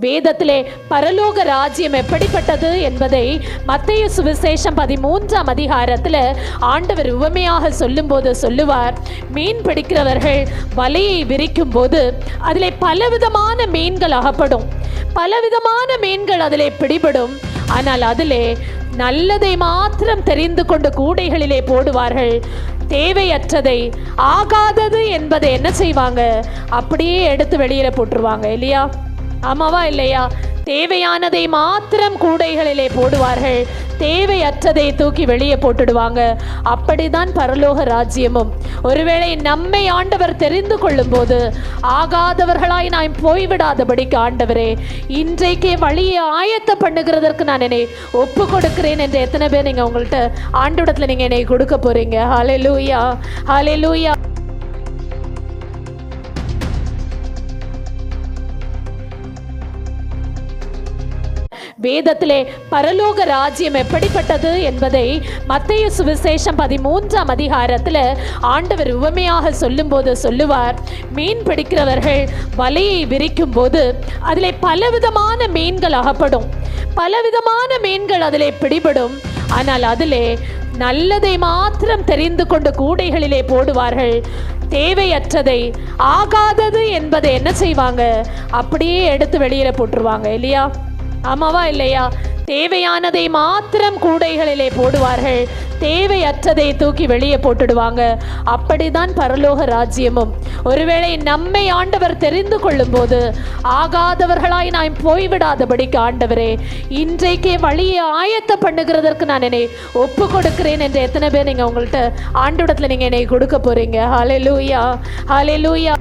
வேதத்திலே பரலோக ராஜ்யம் எப்படிப்பட்டது என்பதை மத்தேயு சுவிசேஷம் 13ஆம் அதிகாரத்தில் ஆண்டவர் உவமையாக சொல்லும்போது சொல்லுவார், மீன் பிடிக்கிறவர்கள் வலையை விரிக்கும் போது அதிலே பலவிதமான மீன்கள் அகப்படும், பலவிதமான மீன்கள் அதிலே பிடிபடும். ஆனால் அதிலே நல்லதை மாத்திரம் தெரிந்து கொண்டு கூடைகளிலே போடுவார்கள். தேவையற்றதை, ஆகாதது என்பதை என்ன செய்வாங்க, அப்படியே எடுத்து வெளியில போட்டுருவாங்க. இல்லையா? ஆமாவா இல்லையா? தேவையானதை மாத்திரம் கூடைகளிலே போடுவார்கள், தேவையற்றதை தூக்கி வெளியே போட்டுடுவாங்க. அப்படிதான் பரலோக ராஜ்யமும். ஒருவேளை நம்மை ஆண்டவர் தெரிந்து கொள்ளும் போது ஆகாதவர்களாய் நான் போய்விடாதபடிக்கு, ஆண்டவரே இன்றைக்கே வழியை ஆயத்த பண்ணுகிறதற்கு நான் என்னை ஒப்பு கொடுக்கிறேன் என்று எத்தனை பேர் நீங்கள் உங்கள்கிட்ட ஆண்டவரத்தில் நீங்கள் என்னை கொடுக்க போறீங்க? ஹல்லேலூயா, ஹல்லேலூயா. வேதத்திலே பரலோக ராஜ்யம் எப்படிப்பட்டது என்பதை மத்தேயு சுவிசேஷம் 13ஆம் அதிகாரத்தில் ஆண்டவர் உவமையாக சொல்லும்போது சொல்லுவார், மீன் பிடிக்கிறவர்கள் வலையை விரிக்கும் போது அதிலே பலவிதமான மீன்கள் அகப்படும், பலவிதமான மீன்கள் அதிலே பிடிபடும். ஆனால் அதிலே நல்லதை மாத்திரம் தெரிந்து கொண்டு கூடைகளிலே போடுவார்கள். தேவையற்றதை, ஆகாதது என்பதை என்ன செய்வாங்க, அப்படியே எடுத்து வெளியில போட்டுருவாங்க. இல்லையா? ஆமாவா இல்லையா? தேவையானதை மாத்திரம் கூடைகளிலே போடுவார்கள், தேவையற்றதை தூக்கி வெளியே போட்டுடுவாங்க. அப்படிதான் பரலோக ராஜ்யமும். ஒருவேளை நம்மை ஆண்டவர் தெரிந்து கொள்ளும் போது ஆகாதவர்களாய் நான் போய்விடாதபடிக்கு, ஆண்டவரே இன்றைக்கே வழியை ஆயத்த பண்ணுகிறதற்கு நான் என்னை ஒப்பு கொடுக்கிறேன் என்று எத்தனை பேர் நீங்கள் உங்கள்கிட்ட ஆண்டவரத்தில் நீங்கள் என்னை கொடுக்க போறீங்க? ஹல்லேலூயா, ஹல்லேலூயா.